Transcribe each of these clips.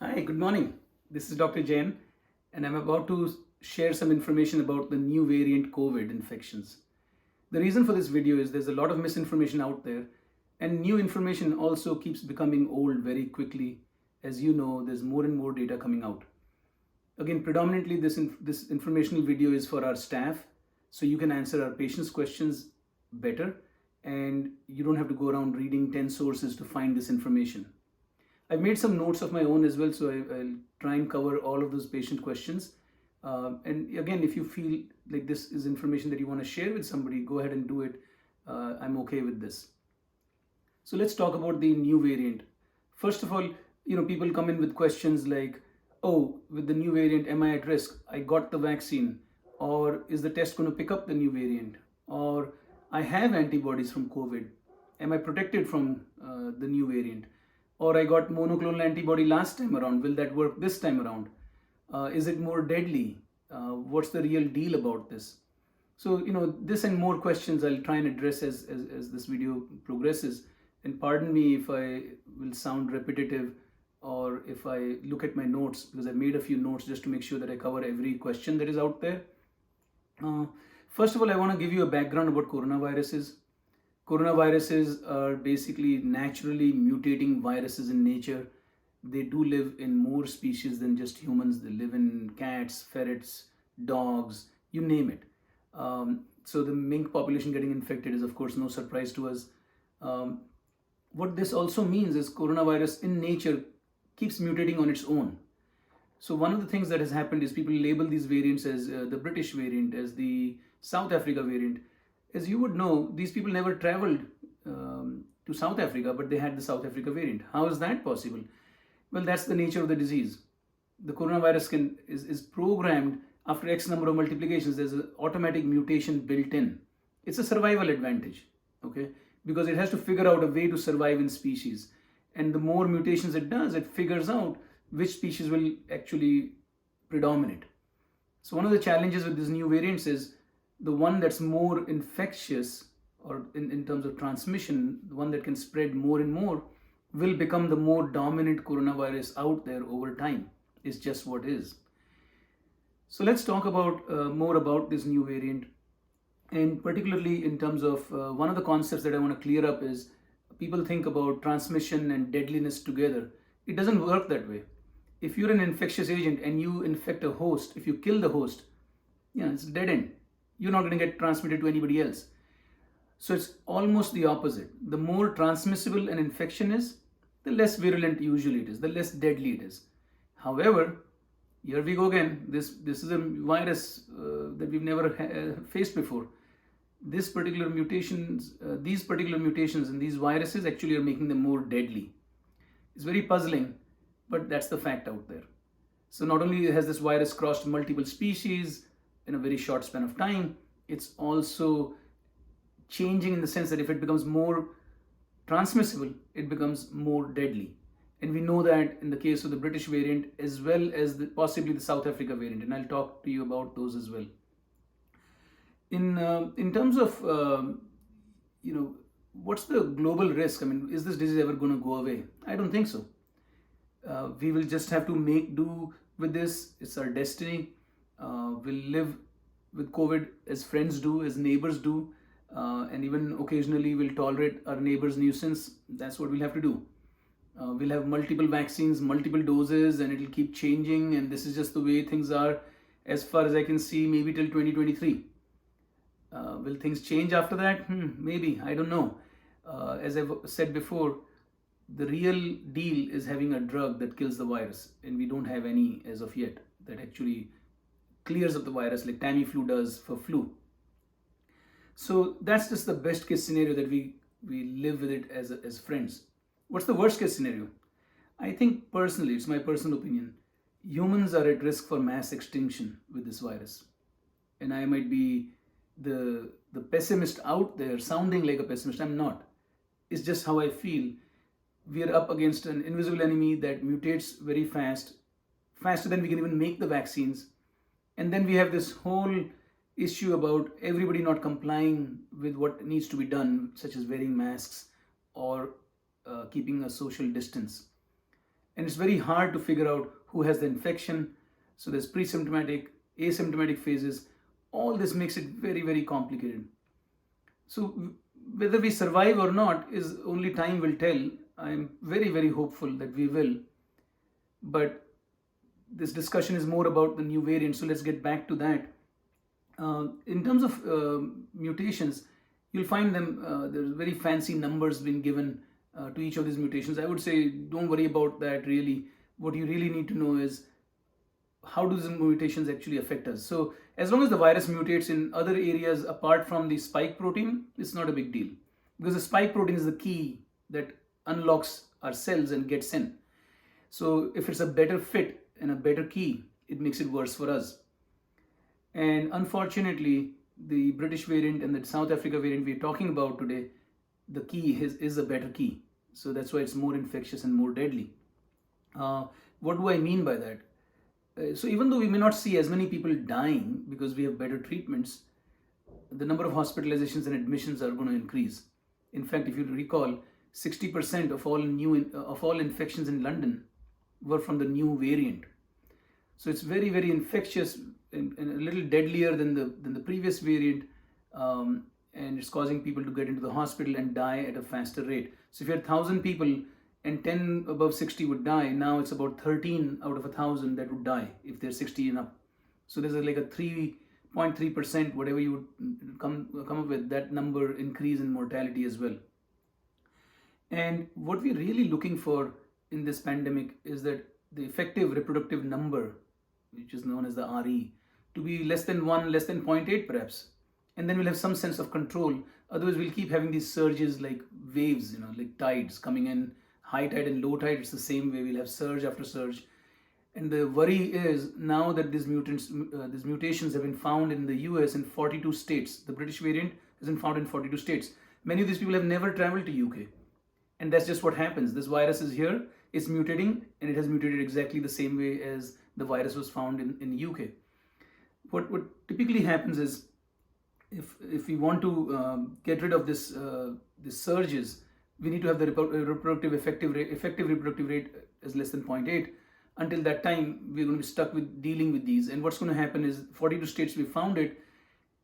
Hi, good morning. This is Dr. Jain, and I'm about to share some information about the new variant COVID infections. The reason for this video is there's a lot of misinformation out there, and new information also keeps becoming old very quickly. As you know, there's more and more data coming out. Again, predominantly, this informational video is for our staff, so you can answer our patients' questions better, and you don't have to go around reading 10 sources to find this information. I've made some notes of my own as well, so I'll try and cover all of those patient questions. And again, if you feel like this is information that you want to share with somebody, go ahead and do it. I'm okay with this. So let's talk about the new variant. First of all, people come in with questions like, oh, with the new variant, am I at risk? I got the vaccine. Or is the test going to pick up the new variant? Or I have antibodies from COVID. Am I protected from the new variant? Or I got monoclonal antibody last time around. Will that work this time around? Is it more deadly? What's the real deal about this? So, this and more questions I'll try and address as this video progresses. And pardon me if I will sound repetitive or if I look at my notes, because I've made a few notes just to make sure that I cover every question that is out there. First of all, I want to give you a background about coronaviruses. Coronaviruses are basically naturally mutating viruses in nature. They do live in more species than just humans. They live in cats, ferrets, dogs, you name it. So the mink population getting infected is, of course, no surprise to us. What this also means is coronavirus in nature keeps mutating on its own. So one of the things that has happened is people label these variants as the British variant, as the South Africa variant. As you would know, these people never traveled to South Africa, but they had the South Africa variant. How is that possible? Well, that's the nature of the disease. The coronavirus is programmed after X number of multiplications. There's an automatic mutation built in. It's a survival advantage, okay? Because it has to figure out a way to survive in species. And the more mutations it does, it figures out which species will actually predominate. So one of the challenges with these new variants is the one that's more infectious, or in terms of transmission, the one that can spread more and more, will become the more dominant coronavirus out there over time. It's just what is. So let's talk about more about this new variant. And particularly in terms of one of the concepts that I want to clear up is people think about transmission and deadliness together. It doesn't work that way. If you're an infectious agent and you infect a host, if you kill the host, it's dead end. You're not going to get transmitted to anybody else. So it's almost the opposite. The more transmissible an infection is, the less virulent usually it is, the less deadly it is. However, here we go again. This is a virus that we've never faced before. These particular mutations in these viruses actually are making them more deadly. It's very puzzling, but that's the fact out there. So not only has this virus crossed multiple species in a very short span of time, it's also changing in the sense that if it becomes more transmissible, it becomes more deadly. And we know that in the case of the British variant as well as possibly the South Africa variant, and I'll talk to you about those as well. In terms of what's the global risk? I mean, is this disease ever going to go away? I don't think so. We will just have to make do with this. It's our destiny. We'll live with COVID as friends do, as neighbors do, and even occasionally we'll tolerate our neighbor's nuisance. That's what we'll have to do. We'll have multiple vaccines, multiple doses, and it'll keep changing, and this is just the way things are as far as I can see, maybe till 2023. Will things change after that? Maybe, I don't know. As I've said before, the real deal is having a drug that kills the virus, and we don't have any as of yet that actually clears up the virus like Tamiflu does for flu. So that's just the best case scenario, that we live with it as friends. What's the worst case scenario? I think personally, it's my personal opinion, humans are at risk for mass extinction with this virus. And I might be the pessimist out there, sounding like a pessimist. I'm not. It's just how I feel. We are up against an invisible enemy that mutates very fast, faster than we can even make the vaccines. And then we have this whole issue about everybody not complying with what needs to be done, such as wearing masks or keeping a social distance. and it's very hard to figure out who has the infection. So there's pre-symptomatic, asymptomatic phases. All this makes it very, very complicated. So whether we survive or not is only time will tell. I'm very, very hopeful that we will. But this discussion is more about the new variant, so let's get back to that. In terms of mutations, you'll find them, there's very fancy numbers being given to each of these mutations. I would say don't worry about that really. What you really need to know is how do these mutations actually affect us. So as long as the virus mutates in other areas apart from the spike protein, it's not a big deal, because the spike protein is the key that unlocks our cells and gets in. So if it's a better fit and a better key, it makes it worse for us. And unfortunately, the British variant and the South Africa variant we're talking about today, the key is a better key. So that's why it's more infectious and more deadly. What do I mean by that? So even though we may not see as many people dying because we have better treatments, the number of hospitalizations and admissions are going to increase. In fact, if you recall, 60% of all infections in London were from the new variant. So it's very, very infectious and a little deadlier than the previous variant, and it's causing people to get into the hospital and die at a faster rate. So if you had 1,000 people and 10 above 60 would die, now it's about 13 out of 1,000 that would die if they're 60 and up. So there's like a 3.3%, whatever you would come up with, that number increase in mortality as well. And what we're really looking for in this pandemic is that the effective reproductive number, which is known as the RE, to be less than 1, less than 0.8 perhaps. And then we'll have some sense of control. Otherwise, we'll keep having these surges like waves, like tides coming in, high tide and low tide. It's the same way. We'll have surge after surge. And the worry is now that these mutations have been found in the US in 42 states. The British variant has been found in 42 states. Many of these people have never traveled to UK. And that's just what happens. This virus is here, it's mutating, and it has mutated exactly the same way as the virus was found in the UK. What typically happens is, if we want to get rid of this surges, we need to have the effective reproductive rate as less than 0.8. Until that time, we're going to be stuck with dealing with these. And what's going to happen is 42 states we found it.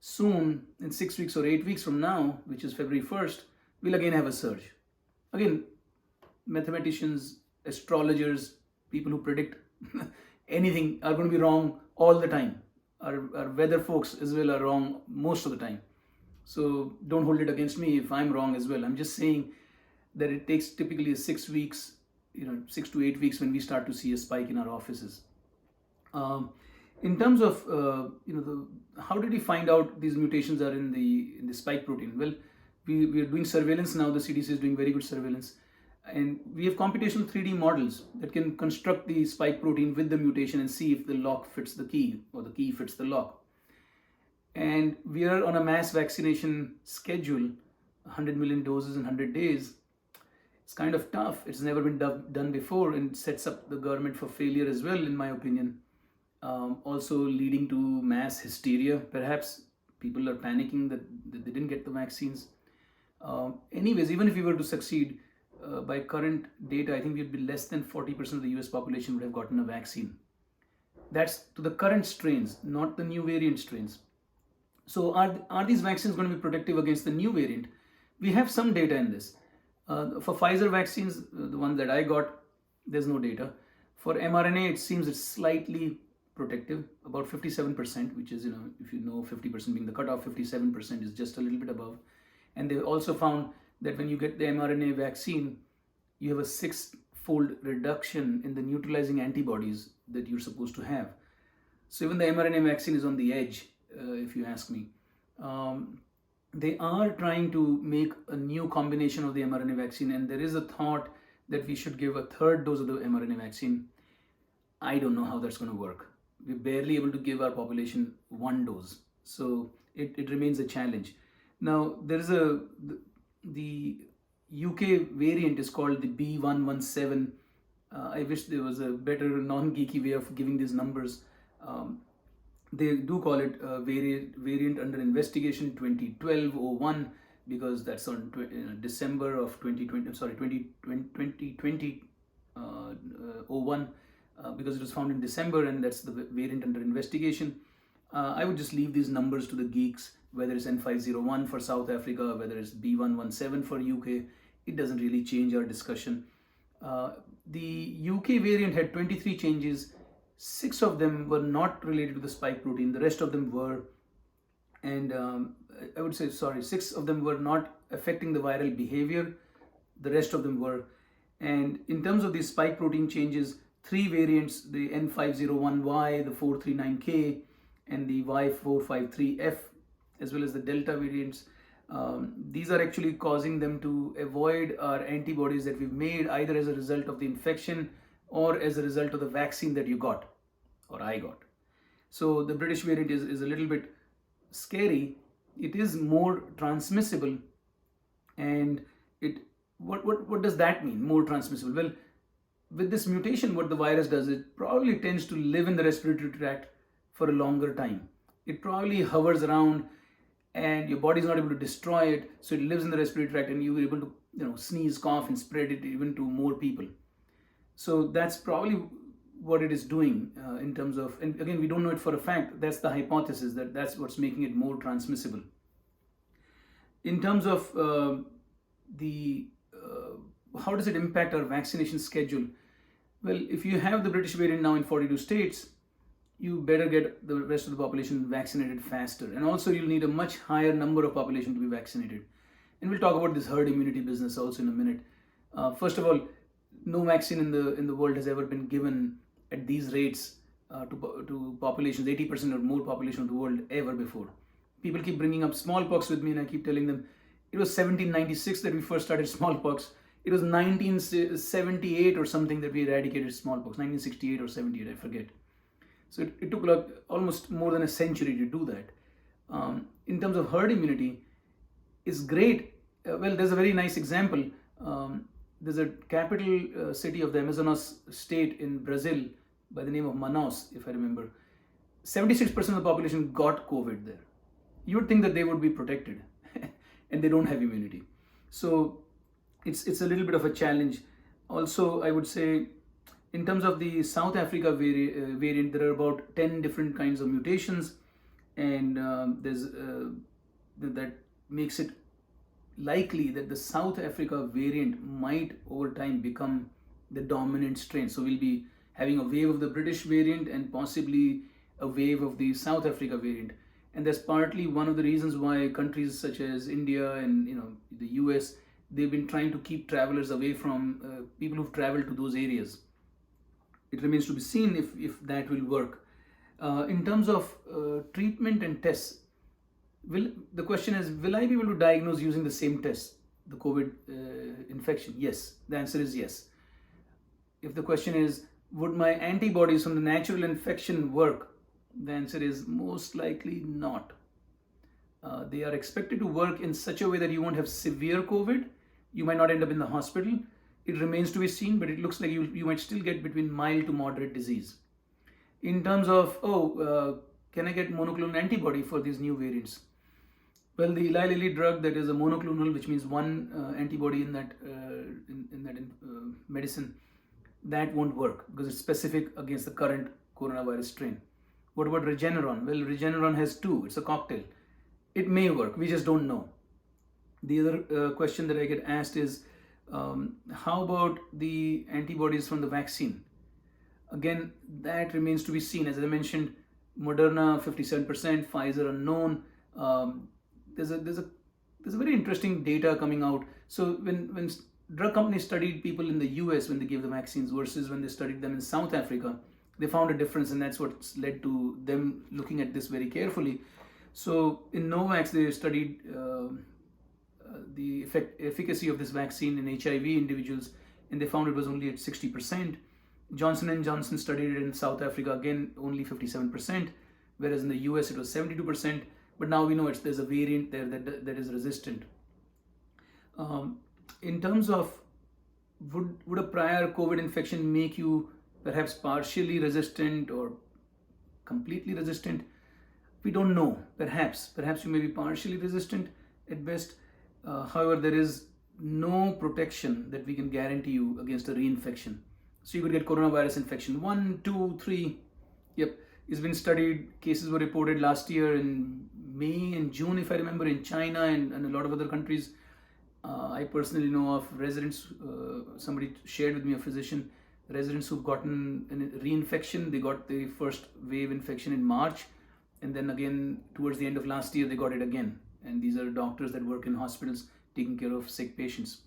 Soon, in 6 weeks or 8 weeks from now, which is February 1st, we'll again have a surge. Again, mathematicians, astrologers, people who predict anything are going to be wrong all the time. Our weather folks as well are wrong most of the time. So don't hold it against me if I'm wrong as well. I'm just saying that it takes typically 6 weeks, 6 to 8 weeks when we start to see a spike in our offices. In terms of how did we find out these mutations are in the spike protein? Well, we are doing surveillance now. The CDC is doing very good surveillance, and we have computational 3D models that can construct the spike protein with the mutation and see if the lock fits the key or the key fits the lock. And we are on a mass vaccination schedule, 100 million doses in 100 days. It's kind of tough. It's never been done before, and sets up the government for failure as well, in my opinion. Also leading to mass hysteria. Perhaps people are panicking that they didn't get the vaccines. Anyways, even if we were to succeed, by current data, I think we'd be less than 40% of the US population would have gotten a vaccine. That's to the current strains, not the new variant strains. So are these vaccines going to be protective against the new variant? We have some data in this. For Pfizer vaccines, the one that I got, there's no data. For mRNA, it seems it's slightly protective, about 57%, which is, if you know 50% being the cutoff, 57% is just a little bit above. And they also found that when you get the mRNA vaccine, you have a 6-fold reduction in the neutralizing antibodies that you're supposed to have. So even the mRNA vaccine is on the edge, if you ask me. They are trying to make a new combination of the mRNA vaccine, and there is a thought that we should give a third dose of the mRNA vaccine. I don't know how that's going to work. We're barely able to give our population 1 dose. So it remains a challenge. Now, there is the UK variant is called the B117. I wish there was a better non-geeky way of giving these numbers. They do call it variant under investigation 2012-01 because that's on December of 2020. 01 because it was found in December and that's the variant under investigation. I would just leave these numbers to the geeks, whether it's N501 for South Africa, whether it's B117 for UK. It doesn't really change our discussion. The UK variant had 23 changes. 6 of them were not related to the spike protein. The rest of them were. And I would say, 6 of them were not affecting the viral behavior. The rest of them were. And in terms of these spike protein changes, 3 variants, the N501Y, the 439K, and the Y453F, as well as the Delta variants, these are actually causing them to avoid our antibodies that we've made either as a result of the infection or as a result of the vaccine that you got or I got. So the British variant is a little bit scary. It is more transmissible. And what does that mean, more transmissible? Well, with this mutation, what the virus does, it probably tends to live in the respiratory tract for a longer time. It probably hovers around and your body is not able to destroy it, so it lives in the respiratory tract and you're able to sneeze, cough and spread it even to more people. So that's probably what it is doing in terms of, and again, we don't know it for a fact. That's the hypothesis, that's what's making it more transmissible. In terms of how does it impact our vaccination schedule? Well, if you have the British variant now in 42 states, you better get the rest of the population vaccinated faster. And also you'll need a much higher number of population to be vaccinated. And we'll talk about this herd immunity business also in a minute. First of all, no vaccine in the world has ever been given at these rates to populations, 80% or more population of the world ever before. People keep bringing up smallpox with me and I keep telling them, it was 1796 that we first started smallpox. It was 1978 or something that we eradicated smallpox, 1968 or 78, I forget. So it took almost more than a century to do that. In terms of herd immunity, it's great. Well, there's a very nice example. There's a capital city of the Amazonas state in Brazil by the name of Manaus, if I remember. 76% of the population got COVID there. You would think that they would be protected and they don't have immunity. So it's a little bit of a challenge. Also, I would say, in terms of the South Africa variant, there are about 10 different kinds of mutations, and that makes it likely that the South Africa variant might over time become the dominant strain. So we'll be having a wave of the British variant and possibly a wave of the South Africa variant. And that's partly one of the reasons why countries such as India and the US, they've been trying to keep travelers away from people who've traveled to those areas. It remains to be seen if that will work. In terms of treatment and tests, the question is, will I be able to diagnose using the same test, the COVID infection? Yes, the answer is yes. If the question is, would my antibodies from the natural infection work? The answer is most likely not. They are expected to work in such a way that you won't have severe COVID. You might not end up in the hospital. It remains to be seen, but it looks like you might still get between mild to moderate disease. In terms of, can I get monoclonal antibody for these new variants? Well, the Eli Lilly drug that is a monoclonal, which means one antibody in that medicine, that won't work because it's specific against the current coronavirus strain. What about Regeneron? Well, Regeneron has 2. It's a cocktail. It may work. We just don't know. The other question that I get asked is, how about the antibodies from the vaccine? Again, that remains to be seen. As I mentioned, Moderna 57%, Pfizer unknown. There's a very interesting data coming out. So when drug companies studied people in the US when they gave the vaccines versus when they studied them in South Africa, they found a difference, and that's what's led to them looking at this very carefully. So in Novavax, they studied the efficacy of this vaccine in HIV individuals, and they found it was only at 60%. Johnson & Johnson studied it in South Africa, again only 57%, whereas in the US it was 72%. But now we know there's a variant there that is resistant. In terms of would a prior COVID infection make you perhaps partially resistant or completely resistant? We don't know. Perhaps you may be partially resistant at best. However, there is no protection that we can guarantee you against a reinfection. So you could get coronavirus infection 1, 2, 3. Yep, it's been studied. Cases were reported last year in May and June, if I remember, in China and a lot of other countries. I personally know of residents, somebody shared with me, a physician, residents who've gotten a reinfection. They got the first wave infection in March, and then again towards the end of last year they got it again. And these are doctors that work in hospitals taking care of sick patients.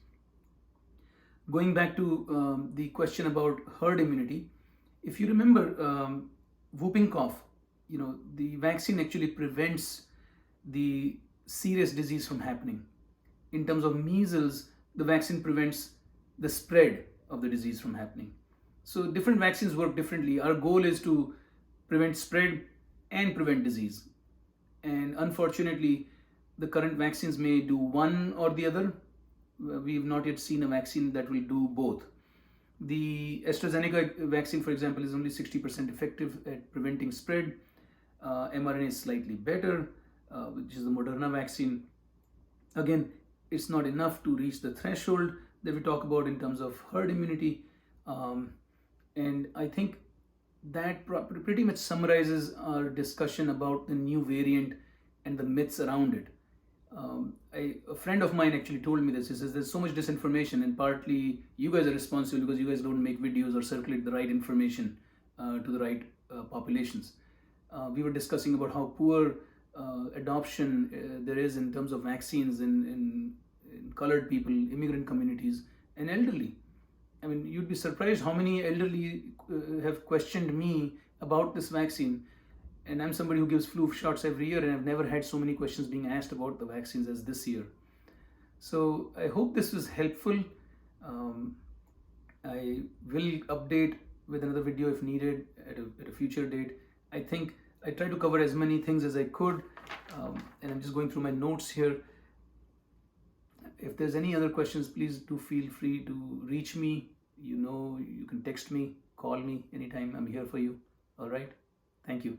Going back to the question about herd immunity, if you remember, whooping cough, the vaccine actually prevents the serious disease from happening. In terms of measles, the vaccine prevents the spread of the disease from happening. So different vaccines work differently. Our goal is to prevent spread and prevent disease. And unfortunately, the current vaccines may do one or the other. We have not yet seen a vaccine that will do both. The AstraZeneca vaccine, for example, is only 60% effective at preventing spread. mRNA is slightly better, which is the Moderna vaccine. Again, it's not enough to reach the threshold that we talk about in terms of herd immunity. And I think that pretty much summarizes our discussion about the new variant and the myths around it. A friend of mine actually told me this. He says there's so much disinformation, and partly you guys are responsible because you guys don't make videos or circulate the right information to the right populations. We were discussing about how poor adoption there is in terms of vaccines in colored people, immigrant communities, and elderly. I mean, you'd be surprised how many elderly have questioned me about this vaccine. And I'm somebody who gives flu shots every year, and I've never had so many questions being asked about the vaccines as this year. So I hope this was helpful. I will update with another video if needed at a future date. I think I tried to cover as many things as I could, and I'm just going through my notes here. If there's any other questions, please do feel free to reach me. You can text me, call me anytime. I'm here for you. All right. Thank you.